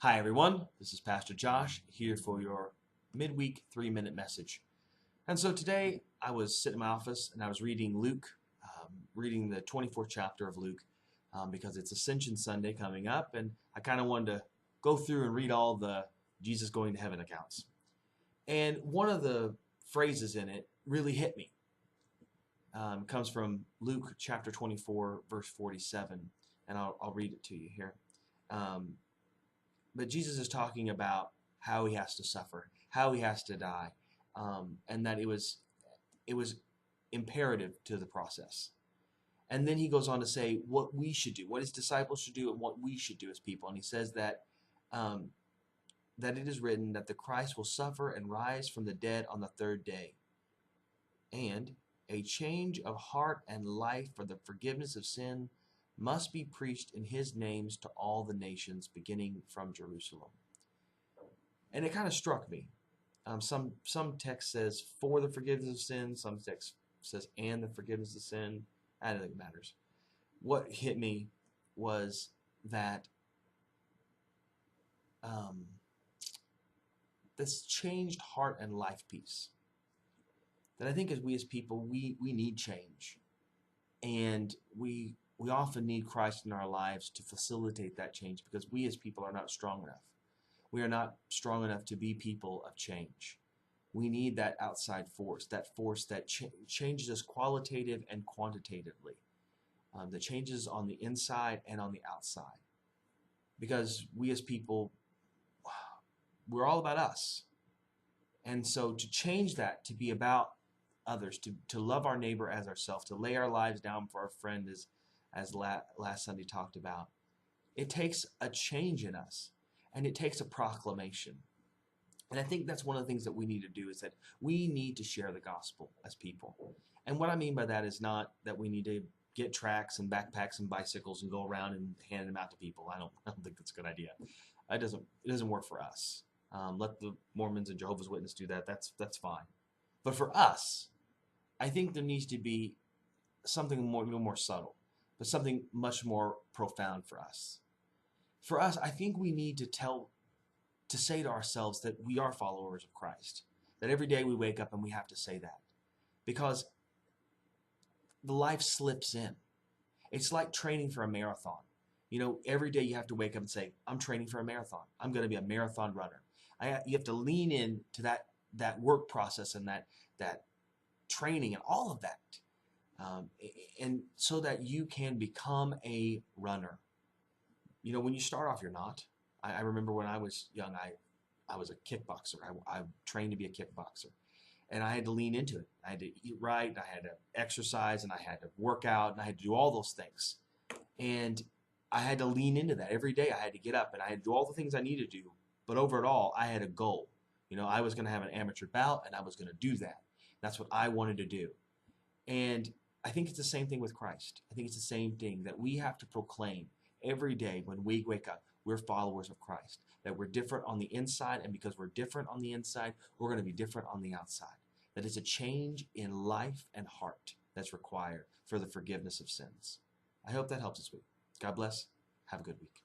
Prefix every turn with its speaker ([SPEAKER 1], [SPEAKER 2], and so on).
[SPEAKER 1] Hi everyone, this is Pastor Josh here for your midweek 3-minute message. And so today I was sitting in my office and I was reading Luke, reading the 24th chapter of Luke because it's Ascension Sunday coming up, and I kind of wanted to go through and read all the Jesus going to heaven accounts. And one of the phrases in it really hit me. It comes from Luke chapter 24 verse 47, and I'll read it to you here. But Jesus is talking about how he has to suffer, how he has to die, and that it was imperative to the process. And then he goes on to say what we should do, what his disciples should do, and what we should do as people. And he says that that it is written that the Christ will suffer and rise from the dead on the third day, and a change of heart and life for the forgiveness of sin must be preached in his names to all the nations, beginning from Jerusalem. And it kind of struck me. Some text says for the forgiveness of sin, some text says and the forgiveness of sin. I don't think it matters. What hit me was that this changed heart and life piece. That I think as we as people, we need change. And we often need Christ in our lives to facilitate that change because we as people are not strong enough. We are not strong enough to be people of change. We need that outside force that changes us qualitative and quantitatively, that changes on the inside and on the outside. Because we as people, we're all about us. And so to change that, to be about others, to love our neighbor as ourselves, to lay our lives down for our friend as last Sunday talked about, it takes a change in us, and it takes a proclamation. And I think that's one of the things that we need to do, is that we need to share the gospel as people. And what I mean by that is not that we need to get tracts and backpacks and bicycles and go around and hand them out to people. I don't think that's a good idea. It doesn't work for us. Let the Mormons and Jehovah's Witnesses do that. That's fine. But for us, I think there needs to be something more subtle, but something much more profound for us. For us, I think we need to say to ourselves that we are followers of Christ. That every day we wake up and we have to say that. Because the life slips in. It's like training for a marathon. You know, every day you have to wake up and say, I'm training for a marathon. I'm going to be a marathon runner. You have to lean in to that work process and that training and all of that. And so that you can become a runner. You know, when you start off, you're not. I remember when I was young, I was a kickboxer. I trained to be a kickboxer. And I had to lean into it. I had to eat right, I had to exercise, and I had to work out, and I had to do all those things. And I had to lean into that. Every day I had to get up, and I had to do all the things I needed to do. But over it all, I had a goal. You know, I was going to have an amateur bout, and I was going to do that. That's what I wanted to do. And I think it's the same thing with Christ. I think it's the same thing that we have to proclaim every day when we wake up. We're followers of Christ. That we're different on the inside, and because we're different on the inside, we're going to be different on the outside. That it's a change in life and heart that's required for the forgiveness of sins. I hope that helps this week. God bless. Have a good week.